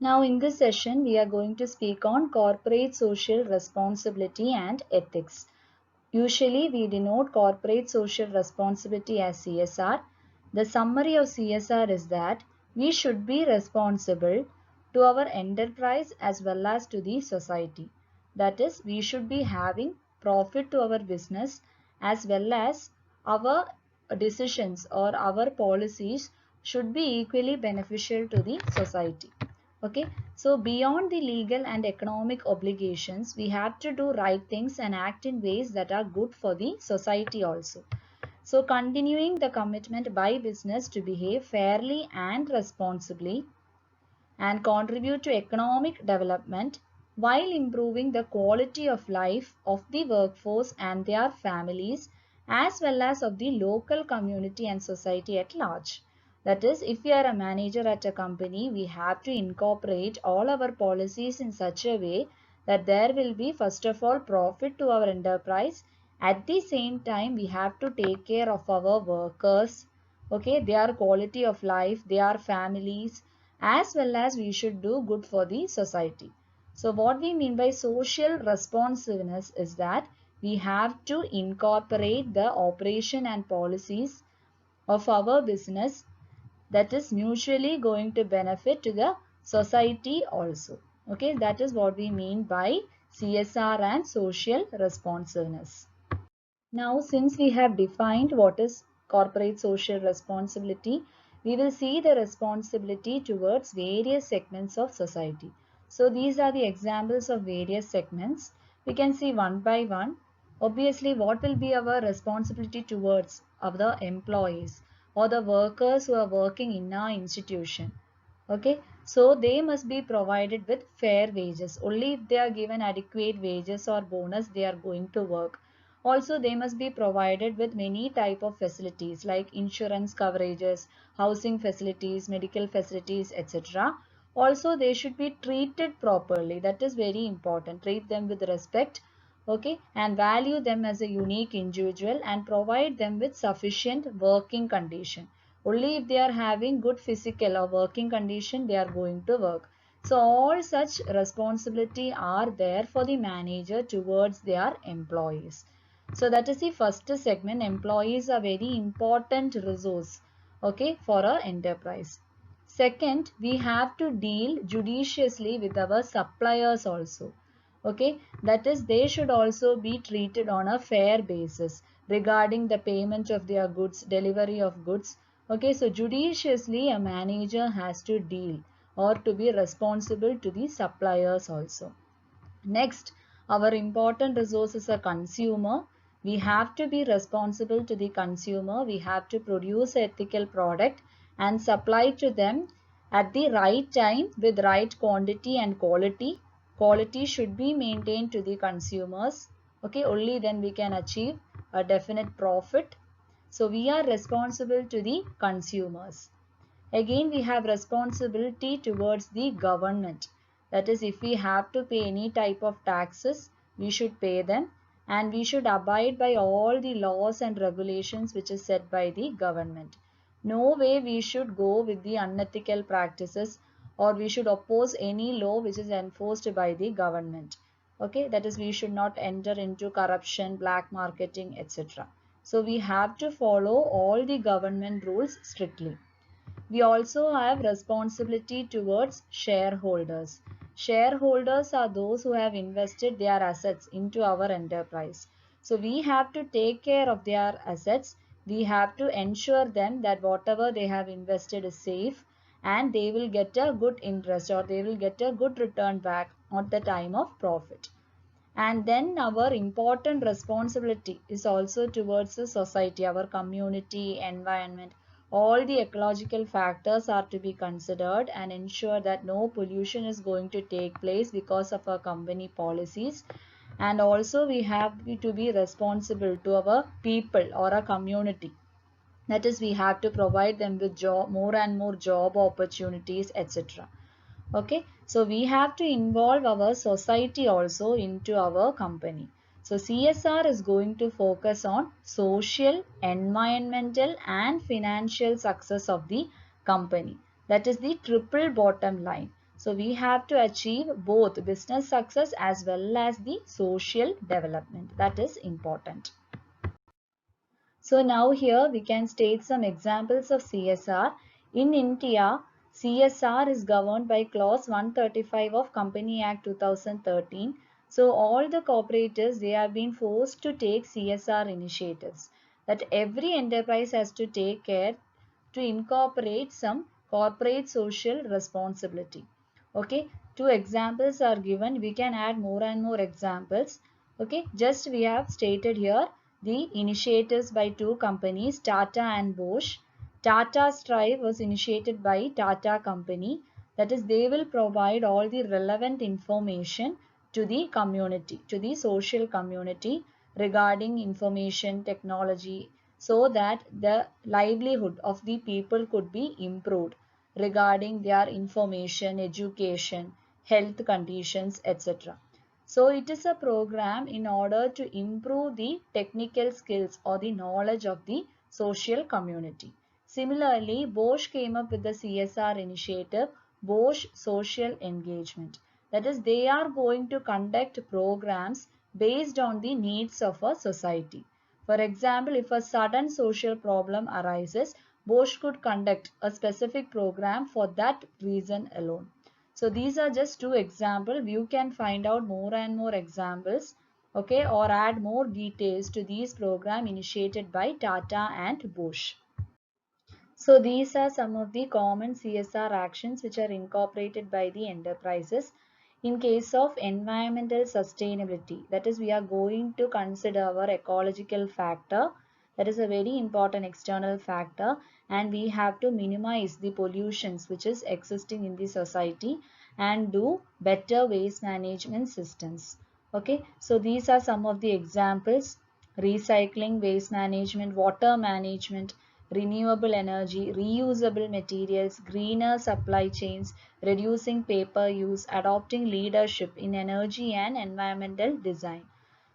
Now in this session we are going to speak on corporate social responsibility and ethics. Usually we denote corporate social responsibility as CSR. The summary of CSR is that we should be responsible to our enterprise as well as to the society. That is, we should be having profit to our business as well as our decisions or our policies should be equally beneficial to the society. Okay, so beyond the legal and economic obligations, we have to do right things and act in ways that are good for the society also. So continuing the commitment by business to behave fairly and responsibly and contribute to economic development while improving the quality of life of the workforce and their families as well as of the local community and society at large. That is, if we are a manager at a company, we have to incorporate all our policies in such a way that there will be first of all profit to our enterprise. At the same time, we have to take care of our workers, okay, their quality of life, their families, as well as we should do good for the society. So what we mean by social responsiveness is that we have to incorporate the operation and policies of our business that is mutually going to benefit to the society also. Okay, that is what we mean by CSR and social responsiveness. Now, since we have defined what is corporate social responsibility, we will see the responsibility towards various segments of society. So, these are the examples of various segments. We can see one by one. Obviously, what will be our responsibility towards the employees or the workers who are working in our institution? Okay, so they must be provided with fair wages. Only if they are given adequate wages or bonus, they are going to work. Also, they must be provided with many type of facilities like insurance coverages, housing facilities, medical facilities, etc. Also, they should be treated properly. That is very important. Treat them with respect, okay, and value them as a unique individual and provide them with sufficient working condition. Only if they are having good physical or working condition, they are going to work. So all such responsibility are there for the manager towards their employees. So that is the first segment. Employees are very important resource, okay, for our enterprise. Second, we have to deal judiciously with our suppliers also. Okay, that is, they should also be treated on a fair basis regarding the payment of their goods, delivery of goods. Okay, so judiciously a manager has to deal or to be responsible to the suppliers also. Next, our important resource is a consumer. We have to be responsible to the consumer. We have to produce ethical product and supply to them at the right time with right quantity and quality. Quality should be maintained to the consumers. Okay, only then we can achieve a definite profit. So we are responsible to the consumers. Again, we have responsibility towards the government. That is, if we have to pay any type of taxes, we should pay them and we should abide by all the laws and regulations which is set by the government. No way we should go with the unethical practices or we should oppose any law which is enforced by the government. Okay, that is, we should not enter into corruption, black marketing, etc. So we have to follow all the government rules strictly. We also have responsibility towards shareholders. Shareholders are those who have invested their assets into our enterprise. So we have to take care of their assets. We have to ensure them that whatever they have invested is safe and they will get a good interest or they will get a good return back at the time of profit. And then our important responsibility is also towards the society, our community, environment. All the ecological factors are to be considered and ensure that no pollution is going to take place because of our company policies. And also we have to be responsible to our people or our community. That is, we have to provide them with job, more and more job opportunities, etc. Okay, so we have to involve our society also into our company. So CSR is going to focus on social, environmental and financial success of the company. That is the triple bottom line. So we have to achieve both business success as well as the social development. That is important. So now here we can state some examples of CSR. In India, CSR is governed by clause 135 of Company Act 2013. So all the corporators, they have been forced to take CSR initiatives, that every enterprise has to take care to incorporate some corporate social responsibility. Okay, two examples are given. We can add more and more examples. Okay, just we have stated here the initiatives by two companies, Tata and Bosch. Tata Strive was initiated by Tata Company. That is, they will provide all the relevant information to the community, to the social community regarding information technology, so that the livelihood of the people could be improved regarding their information, education, health conditions, etc. So it is a program in order to improve the technical skills or the knowledge of the social community. Similarly, Bosch came up with the CSR initiative, Bosch Social Engagement. That is, they are going to conduct programs based on the needs of a society. For example, if a sudden social problem arises, Bosch could conduct a specific program for that reason alone. So these are just two examples. You can find out more and more examples, okay, or add more details to these programs initiated by Tata and Bosch. So these are some of the common CSR actions which are incorporated by the enterprises. In case of environmental sustainability, that is, we are going to consider our ecological factor. That is a very important external factor, and we have to minimize the pollutions which is existing in the society and do better waste management systems. Okay, so these are some of the examples: recycling, waste management, water management, renewable energy, reusable materials, greener supply chains, reducing paper use, adopting leadership in energy and environmental design.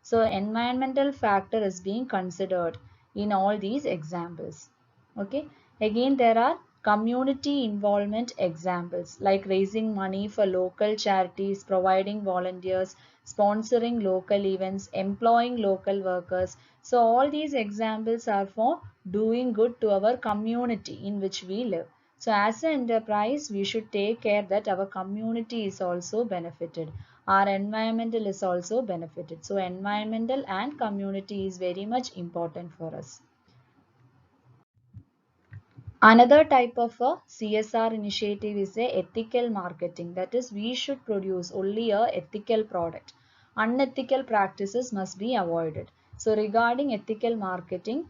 So environmental factor is being considered in all these examples. Okay. Again, there are community involvement examples like raising money for local charities, providing volunteers, sponsoring local events, employing local workers. So all these examples are for doing good to our community in which we live. So as an enterprise, we should take care that our community is also benefited. Our environmental is also benefited. So environmental and community is very much important for us. Another type of a CSR initiative is a ethical marketing. That is, we should produce only a ethical product. Unethical practices must be avoided. So regarding ethical marketing,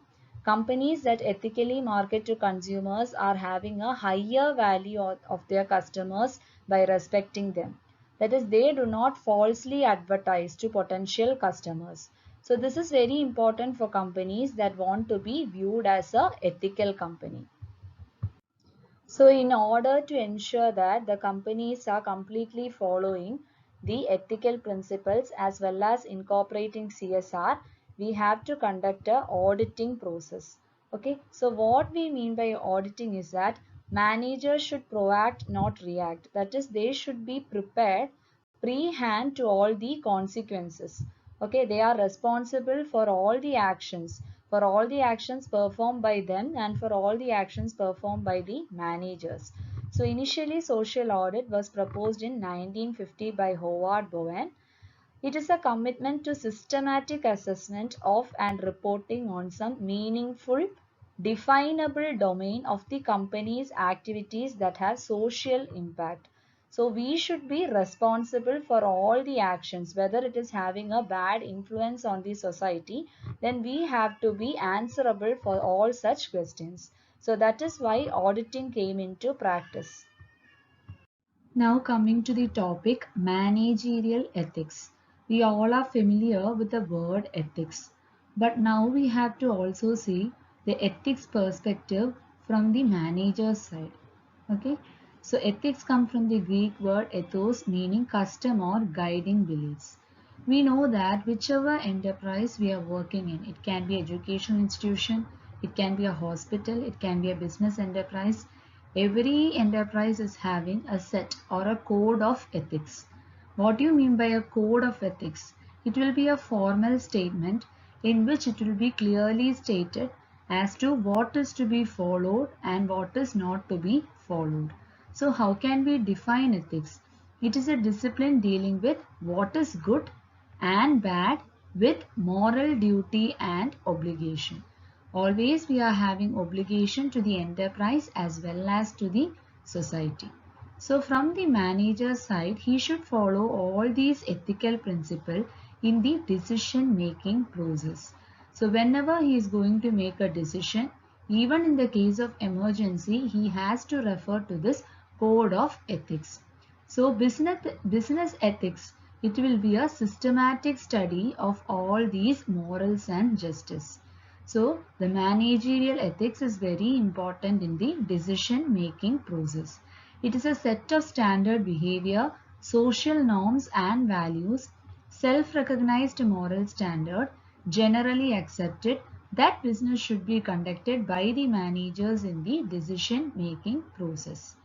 companies that ethically market to consumers are having a higher value of their customers by respecting them. That is, they do not falsely advertise to potential customers. So this is very important for companies that want to be viewed as a ethical company. So in order to ensure that the companies are completely following the ethical principles as well as incorporating CSR, we have to conduct a auditing process. Okay, so what we mean by auditing is that managers should proact, not react. That is, they should be prepared pre-hand to all the consequences. Okay, they are responsible for all the actions performed by them and for all the actions performed by the managers. So initially social audit was proposed in 1950 by Howard Bowen. It is a commitment to systematic assessment of and reporting on some meaningful, definable domain of the company's activities that have social impact. So we should be responsible for all the actions, whether it is having a bad influence on the society, then we have to be answerable for all such questions. So that is why auditing came into practice. Now coming to the topic managerial ethics. We all are familiar with the word ethics, but now we have to also see the ethics perspective from the manager's side. Okay, so ethics come from the Greek word ethos, meaning custom or guiding beliefs. We know that whichever enterprise we are working in, it can be educational institution, it can be a hospital, it can be a business enterprise, Every enterprise is having a set or a code of ethics. What do you mean by a code of ethics? It will be a formal statement in which it will be clearly stated as to what is to be followed and what is not to be followed. So how can we define ethics? It is a discipline dealing with what is good and bad with moral duty and obligation. Always we are having obligation to the enterprise as well as to the society. So from the manager's side, he should follow all these ethical principles in the decision making process. So whenever he is going to make a decision, even in the case of emergency, he has to refer to this code of ethics. So business ethics, it will be a systematic study of all these morals and justice. So the managerial ethics is very important in the decision making process. It is a set of standard behavior, social norms and values, self-recognized moral standard, generally accepted that business should be conducted by the managers in the decision making process.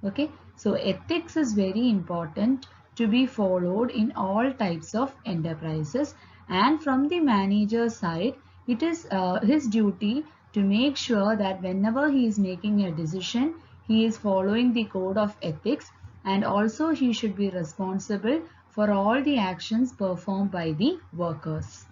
Okay, so ethics is very important to be followed in all types of enterprises, and from the manager side it is his duty to make sure that whenever he is making a decision he is following the code of ethics, and also he should be responsible for all the actions performed by the workers.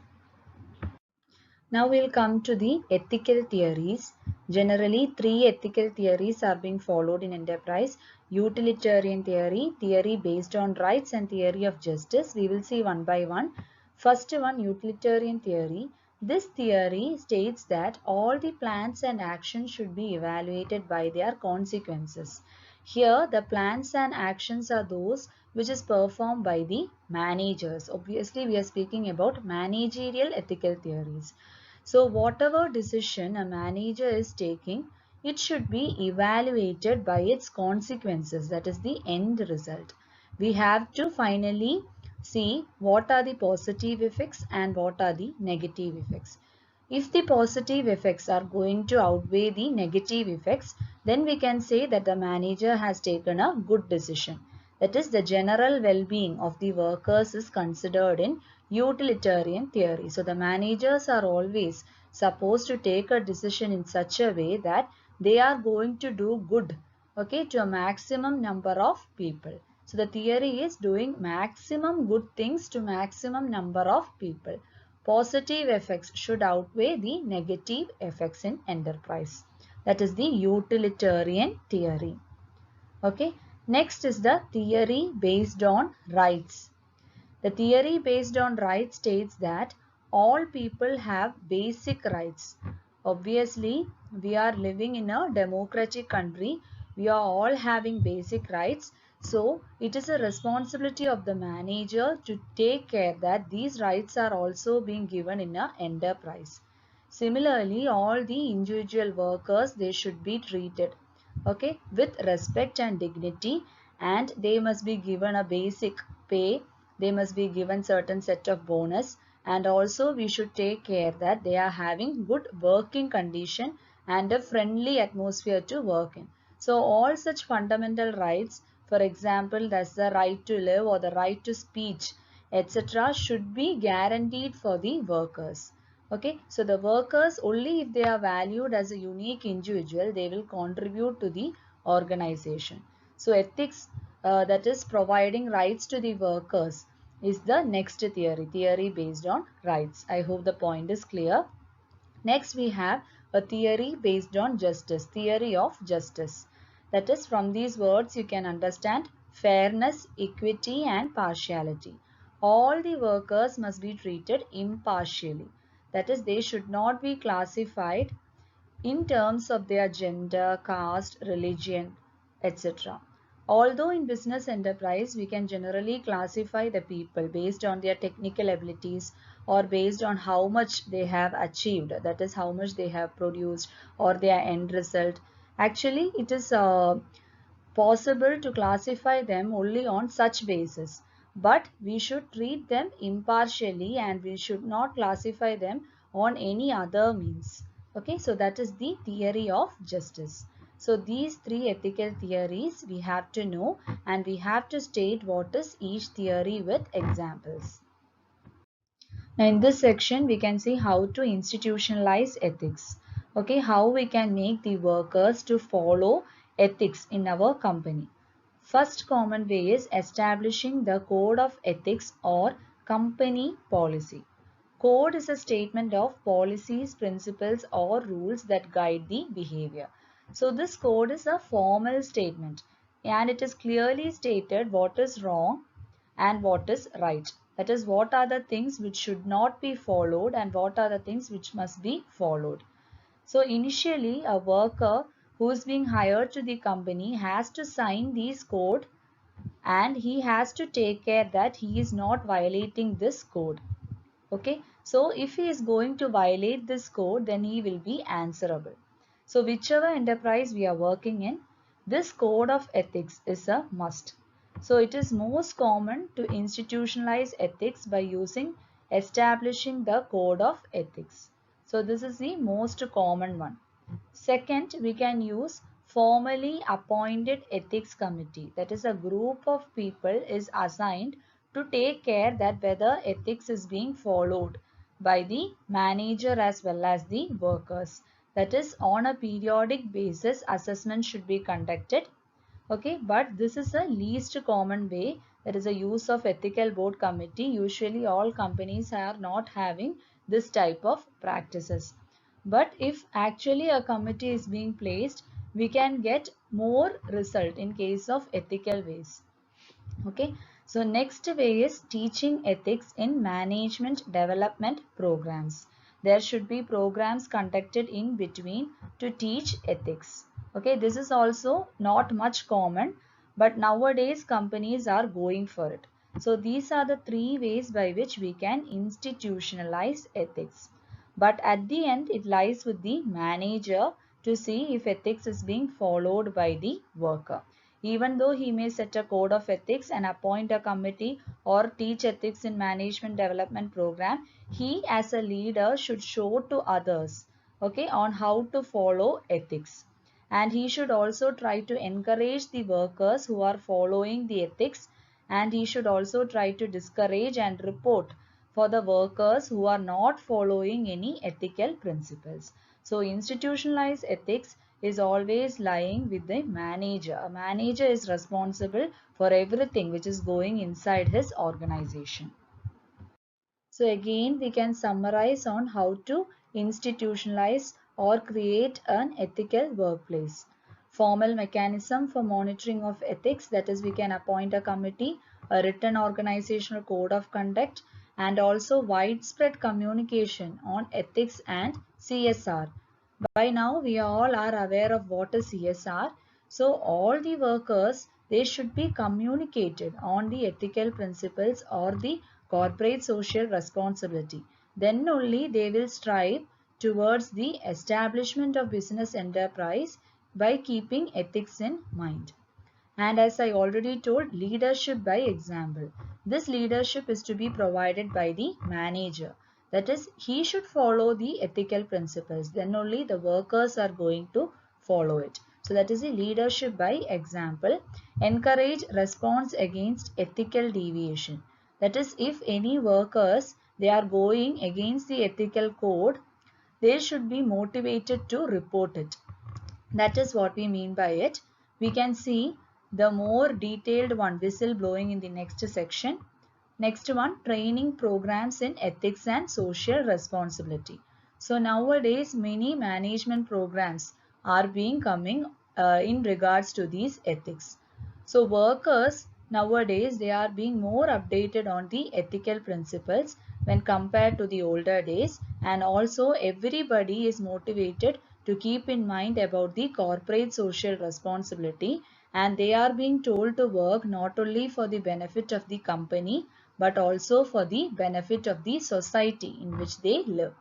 Now we'll come to the ethical theories. Generally, three ethical theories are being followed in enterprise: utilitarian theory, theory based on rights, and theory of justice. We will see one by one. First one, utilitarian theory. This theory states that all the plans and actions should be evaluated by their consequences. Here, the plans and actions are those which is performed by the managers. Obviously, we are speaking about managerial ethical theories. So whatever decision a manager is taking, it should be evaluated by its consequences, that is the end result. We have to finally see what are the positive effects and what are the negative effects. If the positive effects are going to outweigh the negative effects, then we can say that the manager has taken a good decision. That is, the general well-being of the workers is considered in utilitarian theory. So the managers are always supposed to take a decision in such a way that they are going to do good, okay, to a maximum number of people. So the theory is doing maximum good things to maximum number of people. Positive effects should outweigh the negative effects in enterprise. That is the utilitarian theory. Okay. Next is the theory based on rights. The theory based on rights states that all people have basic rights. Obviously, we are living in a democratic country. We are all having basic rights. So, it is a responsibility of the manager to take care that these rights are also being given in an enterprise. Similarly, all the individual workers, they should be treated, okay, with respect and dignity, and they must be given a basic pay. They must be given certain set of bonus, and also we should take care that they are having good working condition and a friendly atmosphere to work in. So all such fundamental rights, for example, that's the right to live or the right to speech, etc., should be guaranteed for the workers. Okay, so the workers, only if they are valued as a unique individual, they will contribute to the organization. So ethics, that is providing rights to the workers, is the next theory, theory based on rights. I hope the point is clear. Next we have a theory based on justice, theory of justice. That is, from these words you can understand fairness, equity and partiality. All the workers must be treated impartially. That is, they should not be classified in terms of their gender, caste, religion, etc. Although in business enterprise, we can generally classify the people based on their technical abilities or based on how much they have achieved, that is how much they have produced or their end result. Actually, it is possible to classify them only on such basis. But we should treat them impartially and we should not classify them on any other means. Okay, so that is the theory of justice. So these three ethical theories we have to know, and we have to state what is each theory with examples. Now in this section we can see how to institutionalize ethics. Okay, how we can make the workers to follow ethics in our company. First common way is establishing the code of ethics or company policy. Code is a statement of policies, principles or rules that guide the behavior. So this code is a formal statement and it is clearly stated what is wrong and what is right. That is, what are the things which should not be followed and what are the things which must be followed. So initially a worker who is being hired to the company has to sign this code and he has to take care that he is not violating this code. Okay, so if he is going to violate this code, then he will be answerable. So whichever enterprise we are working in, this code of ethics is a must. So it is most common to institutionalize ethics by using establishing the code of ethics. So this is the most common one. Second, we can use formally appointed ethics committee. That is, a group of people is assigned to take care that whether ethics is being followed by the manager as well as the workers. That is, on a periodic basis assessment should be conducted. Okay, but this is the least common way. That is a use of ethical board committee. Usually all companies are not having this type of practices. But if actually a committee is being placed, we can get more result in case of ethical ways. Okay, so next way is teaching ethics in management development programs. There should be programs conducted in between to teach ethics. Okay, this is also not much common, but nowadays companies are going for it. So these are the three ways by which we can institutionalize ethics. But at the end, it lies with the manager to see if ethics is being followed by the worker. Even though he may set a code of ethics and appoint a committee or teach ethics in management development program, he as a leader should show to others, okay, on how to follow ethics. And he should also try to encourage the workers who are following the ethics, and he should also try to discourage and report for the workers who are not following any ethical principles. So institutionalized ethics is always lying with the manager. A manager is responsible for everything which is going inside his organization. So again we can summarize on how to institutionalize or create an ethical workplace. Formal mechanism for monitoring of ethics, that is, we can appoint a committee, a written organizational code of conduct, and also widespread communication on ethics and CSR. By now we all are aware of what is CSR. So all the workers, they should be communicated on the ethical principles or the corporate social responsibility. Then only they will strive towards the establishment of business enterprise by keeping ethics in mind. And as I already told, leadership by example. This leadership is to be provided by the manager. That is, he should follow the ethical principles. Then only the workers are going to follow it. So that is the leadership by example. Encourage response against ethical deviation. That is, if any workers, they are going against the ethical code, they should be motivated to report it. That is what we mean by it. We can see the more detailed one, whistleblowing, in the next section. Next one, training programs in ethics and social responsibility. So nowadays many management programs are being coming in regards to these ethics. So workers nowadays, they are being more updated on the ethical principles when compared to the older days, and also everybody is motivated to keep in mind about the corporate social responsibility, and they are being told to work not only for the benefit of the company but also for the benefit of the society in which they live.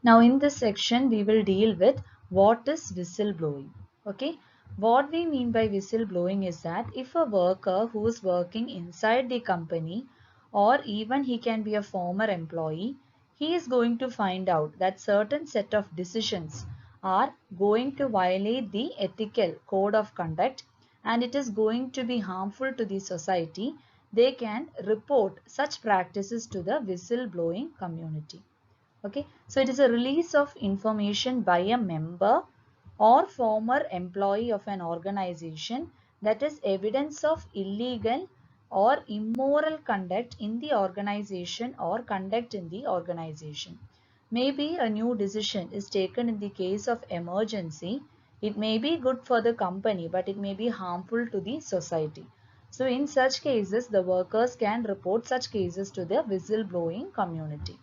Now in this section we will deal with what is whistleblowing. Okay, what we mean by whistleblowing is that if a worker who is working inside the company, or even he can be a former employee, he is going to find out that certain set of decisions are going to violate the ethical code of conduct and it is going to be harmful to the society, they can report such practices to the whistleblowing community. Okay, so it is a release of information by a member or former employee of an organization that is evidence of illegal or immoral conduct in the organization or conduct in the organization. Maybe a new decision is taken in the case of emergency. It may be good for the company, but it may be harmful to the society. So in such cases, the workers can report such cases to the whistleblowing community.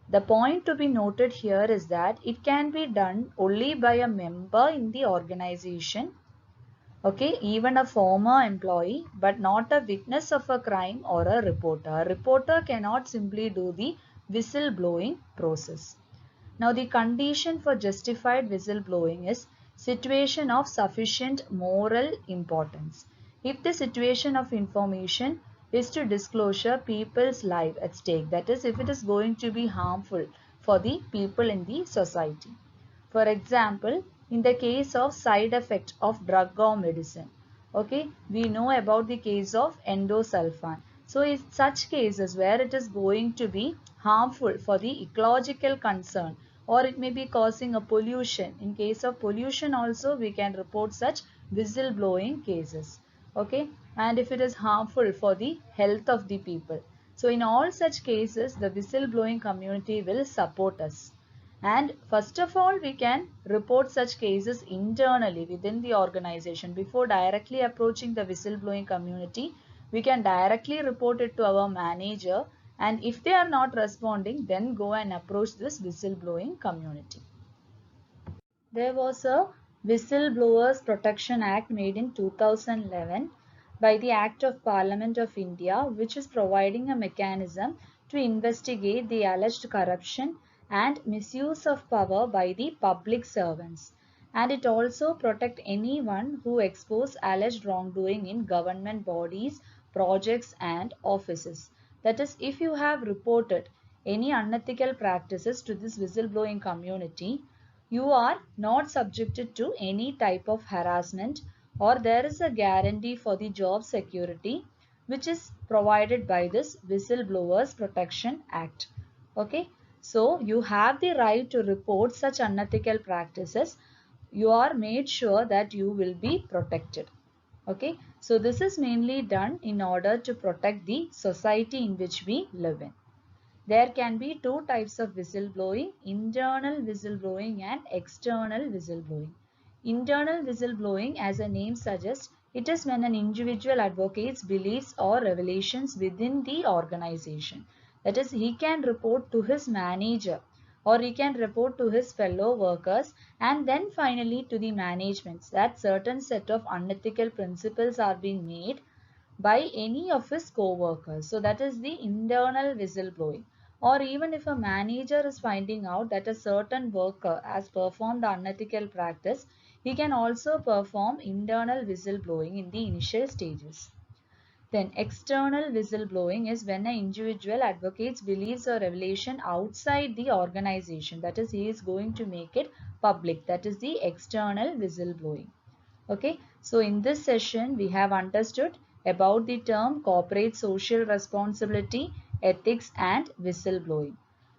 The point to be noted here is that it can be done only by a member in the organization, okay, even a former employee, but not a witness of a crime or a reporter. A reporter cannot simply do the whistleblowing process. Now the condition for justified whistleblowing is situation of sufficient moral importance. If the situation of information is to disclosure people's life at stake, that is if it is going to be harmful for the people in the society. For example, in the case of side effect of drug or medicine, okay, we know about the case of endosulfan. So in such cases where it is going to be harmful for the ecological concern or it may be causing a pollution. In case of pollution also we can report such whistleblowing cases. Okay, and if it is harmful for the health of the people. So in all such cases the whistleblowing community will support us. And first of all, we can report such cases internally within the organization. Before directly approaching the whistleblowing community, we can directly report it to our manager. And if they are not responding, then go and approach this whistleblowing community. There was a Whistleblowers Protection Act made in 2011 by the Act of Parliament of India, which is providing a mechanism to investigate the alleged corruption and misuse of power by the public servants. And it also protects anyone who expose alleged wrongdoing in government bodies, projects and offices. That is, if you have reported any unethical practices to this whistleblowing community, you are not subjected to any type of harassment or there is a guarantee for the job security which is provided by this Whistleblowers Protection Act. Okay, so you have the right to report such unethical practices. You are made sure that you will be protected. Okay, so this is mainly done in order to protect the society in which we live in. There can be two types of whistleblowing, internal whistleblowing and external whistleblowing. Internal whistleblowing, as the name suggests, it is when an individual advocates beliefs or revelations within the organization. That is, he can report to his manager or he can report to his fellow workers and then finally to the management that certain set of unethical principles are being made by any of his co-workers. So that is the internal whistleblowing. Or even if a manager is finding out that a certain worker has performed the unethical practice, he can also perform internal whistleblowing in the initial stages. Then external whistleblowing is when an individual advocates beliefs or revelation outside the organization. That is, he is going to make it public. That is the external whistleblowing. Okay, so in this session we have understood about the term corporate social responsibility, ethics and whistleblowing.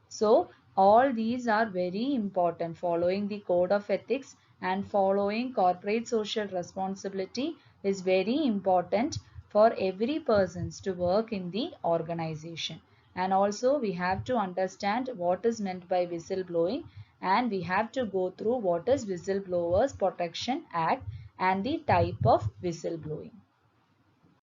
So all these are very important. Following the code of ethics and following corporate social responsibility is very important for every person to work in the organization. And also we have to understand what is meant by whistleblowing and we have to go through what is Whistleblowers Protection Act and the type of whistleblowing.